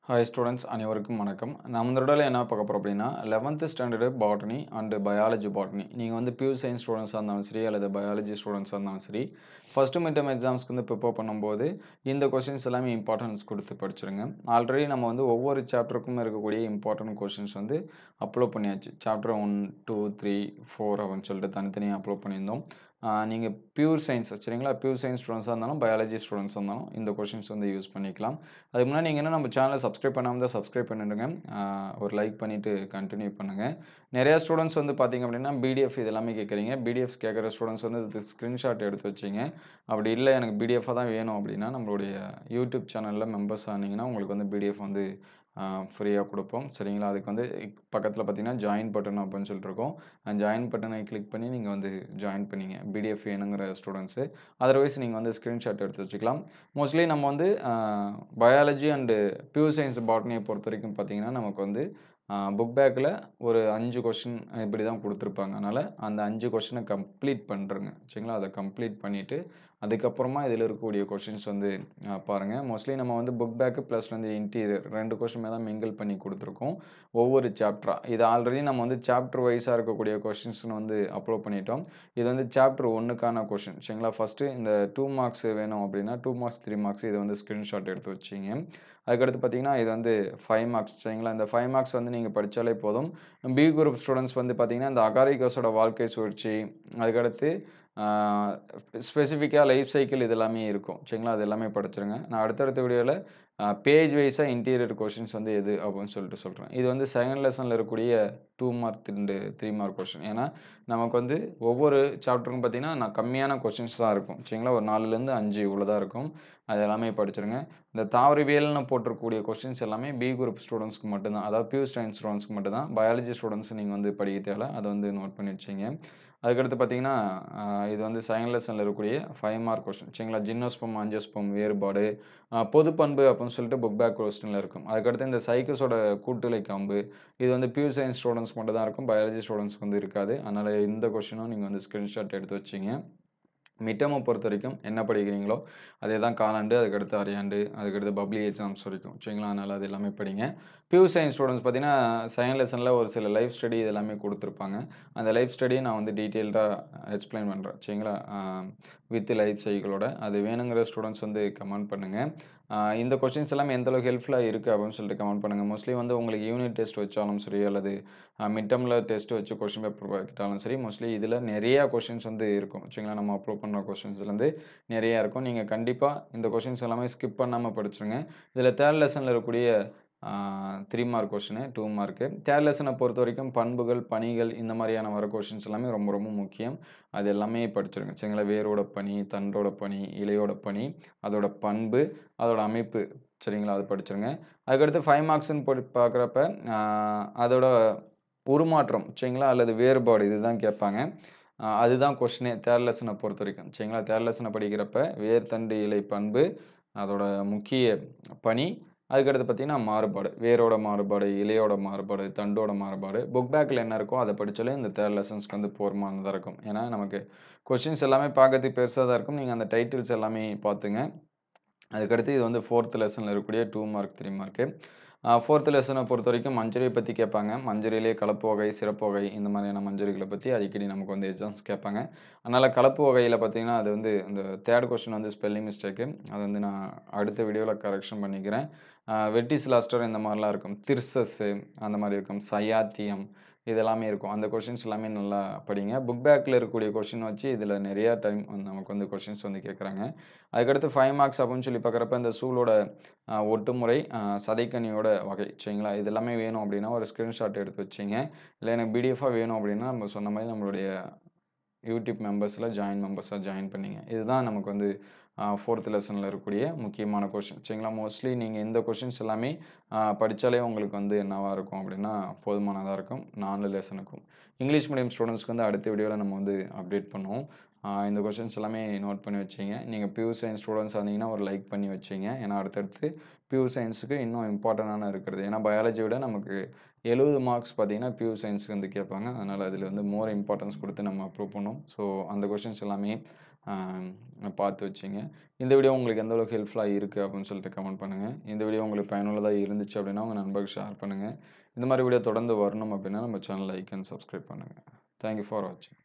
Hi students அனைவருக்கும் வணக்கம். நம்ம இந்த தடவை என்ன பார்க்க போறோம் அப்படின்னா 11th standard botany and biology botany. நீங்கள் வந்து பியூர் சயின்ஸ் ஸ்டூடெண்ட்ஸாக இருந்தாலும் சரி அல்லது பயாலஜி ஸ்டூடெண்ட்ஸாக இருந்தாலும் சரி ஃபஸ்ட்டு மிட் டேர்ம் எக்ஸாம்ஸ்க்கு வந்து ப்ரிப்பேர் பண்ணும்போது இந்த கொஷின்ஸ் எல்லாமே இம்பார்ட்டன்ஸ் கொடுத்து படிச்சிருங்க. ஆல்ரெடி நம்ம வந்து ஒவ்வொரு சாப்டருக்கும் இருக்கக்கூடிய இம்பார்ட்டன்ட் கொஷின்ஸ் வந்து அப்லோட் பண்ணியாச்சு. சாப்டர் 1, 2, 3, 4 அப்படின்னு சொல்லிட்டு தனித்தனியாக அப்லோட் பண்ணியிருந்தோம். நீங்கள் பியூர் சயின்ஸ் சரிங்களா, பியூர் சயின்ஸ் ஸ்டூடெண்ட்ஸாக இருந்தாலும் பயாலஜி ஸ்டூடெண்ட்ஸாக இருந்தாலும் இந்த கொஷின்ஸ் வந்து யூஸ் பண்ணிக்கலாம். அதுக்கு முன்னாடி நீங்கள் என்ன நம்ம சேனலை சப்ஸ்கிரைப் பண்ணாமல் தான் சப்ஸ்கிரைப் பண்ணிடுங்க. ஒரு லைக் பண்ணிவிட்டு கண்டினியூ பண்ணுங்கள். நிறையா ஸ்டூடெண்ட்ஸ் வந்து பார்த்திங்க அப்படின்னா பிடிஎஃப் இது எல்லாமே கேட்குறீங்க. பிடிஎஃப் கேட்குற ஸ்டூடெண்ட்ஸ் வந்து இது ஸ்க்ரீன்ஷாட் எடுத்து வச்சிங்க. அப்படி இல்லை எனக்கு பிடிஎஃபாக தான் வேணும் அப்படின்னா நம்மளுடைய யூடியூப் சேனலில் மெம்பர்ஸ் ஆனீங்கன்னா உங்களுக்கு வந்து பிடிஎஃப் வந்து ஃப்ரீயாக கொடுப்போம் சரிங்களா. அதுக்கு வந்து பக்கத்தில் பார்த்தீங்கன்னா ஜாயின் பட்டன் அப்படின்னு சொல்லிட்டு இருக்கோம். ஜாயின் பட்டனை கிளிக் பண்ணி நீங்கள் வந்து ஜாயின் பண்ணிங்க பிடிஎஃப் வேணுங்கிற ஸ்டூடெண்ட்ஸு. அதர்வைஸ் நீங்கள் வந்து ஸ்க்ரீன்ஷாட் எடுத்து வச்சுக்கலாம். மோஸ்ட்லி நம்ம வந்து பயாலஜி அண்டு பியூர் சயின்ஸ் பாட்னியை பொறுத்த வரைக்கும் பார்த்தீங்கன்னா நமக்கு வந்து புக் பேக்கில் ஒரு 5 கொஷின் இப்படி தான் கொடுத்துருப்பாங்க. அதனால் அந்த 5 கொஷினை கம்ப்ளீட் பண்ணுறேங்க சரிங்களா. அதை கம்ப்ளீட் பண்ணிவிட்டு அதுக்கப்புறமா இதில் இருக்கக்கூடிய கொஷின்ஸ் வந்து பாருங்கள். மோஸ்ட்லி நம்ம வந்து புக் பேக்கு ப்ளஸ் வந்து இன்டீரியர் 2 கொஷினுமே தான் மிங்கிள் பண்ணி கொடுத்துருக்கோம் ஒவ்வொரு சாப்டராக. இது ஆல்ரெடி நம்ம வந்து சாப்டர் வைஸாக இருக்கக்கூடிய கொஷின்ஸ்னு வந்து அப்லோட் பண்ணிட்டோம். இது வந்து சாப்டர் 1க்கான கொஷின் சரிங்களா. ஃபஸ்ட்டு இந்த 2 மார்க்ஸ் வேணும் அப்படின்னா 2 மார்க்ஸ் 3 மார்க்ஸ் இதை வந்து ஸ்க்ரீன்ஷாட் எடுத்து வச்சிங்க. அதுக்கடுத்து பார்த்தீங்கன்னா இது வந்து 5 மார்க்ஸ் சரிங்களா. இந்த 5 மார்க்ஸ் வந்து நீங்கள் படித்தாலே போதும். பி குரூப் ஸ்டூடெண்ட்ஸ் வந்து பார்த்தீங்கன்னா இந்த அகாரிகஸோட வாழ்க்கை சுழற்சி, அதுக்கடுத்து ஸ்பெசிஃபிக்காக லைஃப் சைக்கிள் இது எல்லாமே இருக்கும் சரிங்களா. அது எல்லாமே படிச்சிருங்க. நான் அடுத்தடுத்த வீடியோவில் பேஜ் வைஸாக இன்டீரியர் கொஷின்ஸ் வந்து எது அப்படின்னு சொல்லிட்டு சொல்கிறேன். இது வந்து செகண்ட் லெசனில் இருக்கக்கூடிய 2 மார்க் அண்டு 3 மார்க் கொஷின். ஏன்னா நமக்கு வந்து ஒவ்வொரு சாப்டருக்கும் பார்த்தீங்கன்னா நான் கம்மியான கொஷின்ஸ் தான் இருக்கும் சரிங்களா. ஒரு 4லேருந்து 5 இவ்வளோ தான் இருக்கும். அது எல்லாமே படிச்சிருங்க. இந்த தாவரவியல்னு போட்டிருக்கக்கூடிய கொஷின்ஸ் எல்லாமே பி குரூப் ஸ்டூடெண்ட்ஸ்க்கு மட்டும்தான், அதாவது பியூர் சயின்ஸ் ஸ்டூடெண்ட்ஸ்க்கு மட்டும்தான். பயாலஜி ஸ்டூடெண்ட்ஸ் நீங்கள் வந்து படிக்க தேவை, அதை வந்து நோட் பண்ணி வச்சிங்க. அதுக்கடுத்து பார்த்தீங்கன்னா இது வந்து செகண்ட் லெசனில் இருக்கக்கூடிய 5 மார்க் கொஸ்டின் சரிங்களா. ஜிம்னோஸ்பம் ஆஞ்சியோஸ்பம் வேறுபாடு, பொது பண்பு அப்படின்னு சொல்லிட்டு புக் பேக் கொஸ்டினில் இருக்கும். அதுக்கடுத்து இந்த சைக்கஸோட கூட்டுலை காம்பு இது வந்து பியூர் சயின்ஸ் ஸ்டூடெண்ட்ஸ் மட்டும் தான் இருக்கும், பயாலஜி ஸ்டூடெண்ட்ஸ்க்கு வந்து இருக்காது. அதனால் இந்த கொஸ்டினும் நீங்கள் வந்து ஸ்க்ரீன்ஷாட் எடுத்து வச்சிங்க. மிட்டமை பொறுத்த வரைக்கும் என்ன படிக்கிறீங்களோ அதே தான் காலாண்டு, அதுக்கடுத்து அரையாண்டு, அதுக்கடுத்து பப்ளிக் எக்ஸாம்ஸ் வரைக்கும் சரிங்களா. அதனால் அது எல்லாமே படிங்க. பியூர் சயின்ஸ் ஸ்டூடெண்ட்ஸ் பார்த்தீங்கன்னா செகண்ட் லெசனில் ஒரு சில லைஃப் ஸ்டடி இது எல்லாமே கொடுத்துருப்பாங்க. அந்த லைஃப் ஸ்டடியை நான் வந்து டீட்டெயில்டாக எக்ஸ்பிளைன் பண்ணுறேன் சரிங்களா. வித் லைஃப் சைக்கிளோட அது வேணுங்கிற ஸ்டூடெண்ட்ஸ் வந்து கமெண்ட் பண்ணுங்கள். இந்த கொஸ்டின்ஸ் எல்லாமே எந்தளவுக்கு ஹெல்ப்ஃபுல்லாக இருக்குது அப்படின்னு சொல்லிட்டு கமெண்ட் பண்ணுங்கள். மோஸ்ட்லி வந்து உங்களுக்கு யூனிட் டெஸ்ட் வச்சாலும் சரி அல்லது மிட் டேர்மில் டெஸ்ட் வச்சு கொஸ்டின் பேப்பர் கேட்டாலும் சரி மோஸ்ட்லி இதில் நிறையா கொஸ்டின்ஸ் வந்து இருக்கும் சரிங்களா. நம்ம அப்லோட் பண்ணுற கொஸ்டின்ஸ்லேருந்து நிறையா இருக்கும். நீங்கள் கண்டிப்பாக இந்த கொஸ்டின்ஸ் எல்லாமே ஸ்கிப் பண்ணாமல் படிச்சிருங்க. இதில் தேர்ட் லெசனில் இருக்கக்கூடிய 3 மார்க் கொஸ்டின் 2 மார்க்கு. தேர்ட் லெசனை பொறுத்த வரைக்கும் பண்புகள், பணிகள் இந்த மாதிரியான வர கொஸ்டின்ஸ் எல்லாமே ரொம்ப ரொம்ப முக்கியம். அது எல்லாமே படிச்சிருங்க சரிங்களா. வேரோட பணி, தண்டோட பணி, இலையோட பணி, அதோட பண்பு, அதோட அமைப்பு சரிங்களா. அது படிச்சிருங்க. அதுக்கடுத்து 5 மார்க்ஸ்ன்னு போட்டு பார்க்குறப்ப அதோட உருமாற்றம் சரிங்களா அல்லது வேறுபாடு இதுதான் கேட்பாங்க. அதுதான் கொஸ்டினே தேர்ட் லெசனை பொறுத்த வரைக்கும் சரிங்களா. தேர்ட் லெசனை படிக்கிறப்ப வேர், தண்டு, இலை, பண்பு, அதோட முக்கிய பணி, அதுக்கடுத்து பார்த்தீங்கன்னா மாறுபாடு, வேரோட மாறுபாடு, இலையோட மாறுபாடு, தண்டோட மாறுபாடு. புக் பேக்கில் என்ன இருக்கோ அதை படித்தாலே இந்த தேர்ட் லெசன்ஸ்க்கு வந்து போர்மானதாக இருக்கும். ஏன்னா நமக்கு கொஸ்டின்ஸ் எல்லாமே பார்க்கறதுக்கு பெருசாக தான் இருக்கும். நீங்கள் அந்த டைட்டில்ஸ் எல்லாமே பார்த்துங்க. அதுக்கடுத்து இது வந்து 4th லெசனில் இருக்கக்கூடிய 2 மார்க் 3 மார்க்கு. 4th லெசனை பொறுத்த வரைக்கும் மஞ்சரியை பற்றி கேட்பாங்க. மஞ்சரிலே கலப்பு வகை, சிறப்பு வகை இந்த மாதிரியான மஞ்சரிகளை பற்றி அடிக்கடி நமக்கு வந்து எக்ஸாம்ஸ் கேட்பாங்க. அதனால் கலப்பு வகையில் பார்த்தீங்கன்னா அது வந்து இந்த தேர்ட் கொஸ்டின் வந்து ஸ்பெல்லிங் மிஸ்டேக்கு. அது வந்து நான் அடுத்த வீடியோவில் கரெக்ஷன் பண்ணிக்கிறேன். வெட்டிஸ்லாஸ்டர் இந்த மாதிரிலாம் இருக்கும். திர்சஸ்ஸு அந்த மாதிரி இருக்கும். சயாத்தியம் இதெல்லாமே இருக்கும். அந்த கொஷின்ஸ் எல்லாமே நல்லா படிங்க. புக் பேக்கில் இருக்கக்கூடிய கொஷின் வச்சு இதில் நிறையா டைம் நமக்கு வந்து கொஷின்ஸ் வந்து கேட்குறாங்க. அதுக்கடுத்து 5 மார்க்ஸ் அப்படின்னு சொல்லி பார்க்குறப்ப இந்த சூலோட ஒட்டுமுறை, சதைக்கனியோட வகை சரிங்களா. இது எல்லாமே வேணும் அப்படின்னா ஒரு ஸ்க்ரீன்ஷாட் எடுத்து வச்சிங்க. இல்லை எனக்கு பிடிஎஃபாக வேணும் அப்படின்னா நம்ம சொன்ன மாதிரி நம்மளுடைய யூடியூப் மெம்பர்ஸில் மெம்பர்ஸாக ஜாயின் பண்ணிங்க. இதுதான் நமக்கு வந்து 4th லெசனில் இருக்கக்கூடிய முக்கியமான கொஷின் சரிங்களா. மோஸ்ட்லி நீங்கள் இந்த கொஷின்ஸ் எல்லாமே படித்தாலே உங்களுக்கு வந்து என்னவாக இருக்கும் அப்படின்னா போதுமானதாக இருக்கும் 4 லெசனுக்கும். இங்கிலீஷ் மீடியம் ஸ்டூடெண்ட்ஸ்க்கு வந்து அடுத்த வீடியோவில் நம்ம வந்து அப்டேட் பண்ணுவோம். இந்த கொஷின்ஸ் எல்லாமே நோட் பண்ணி வச்சிங்க. நீங்கள் பியூர் சயின்ஸ் ஸ்டூடெண்ட்ஸ் இருந்தீங்கன்னா ஒரு லைக் பண்ணி வச்சிங்க. ஏன்னா அடுத்தடுத்து பியூர் சயின்ஸுக்கு இன்னும் இம்பார்ட்டண்டான இருக்கிறது. ஏன்னா பயாலஜி விட நமக்கு 70 மார்க்ஸ் பார்த்தீங்கன்னா பியூர் சயின்ஸுக்கு வந்து கேட்பாங்க. அதனால் அதில் வந்து மோர் இம்பார்ட்டன்ஸ் கொடுத்து நம்ம அப்ரூவ் பண்ணோம். ஸோ அந்த கொஷின்ஸ் எல்லாமே பார்த்து வச்சுங்க. இந்த வீடியோ உங்களுக்கு எந்த அளவுக்கு ஹெல்ப்ஃபுல்லா இருக்கு அப்படின்னு சொல்லிட்டு கமெண்ட் பண்ணுங்க. இந்த வீடியோ உங்களுக்கு பயனுள்ளதா இருந்துச்சு அப்படின்னா, உங்க நண்பர்களுக்கு ஷேர் பண்ணுங்க. இந்த மாரி வீடியோ தொடர்ந்து வரணும் அப்படின்னா, நம்ம சேனல் லைக் அண்ட் சப்ஸ்கிரைப் பண்ணுங்க. தேங்க் யூ ஃபார் வாட்சிங்.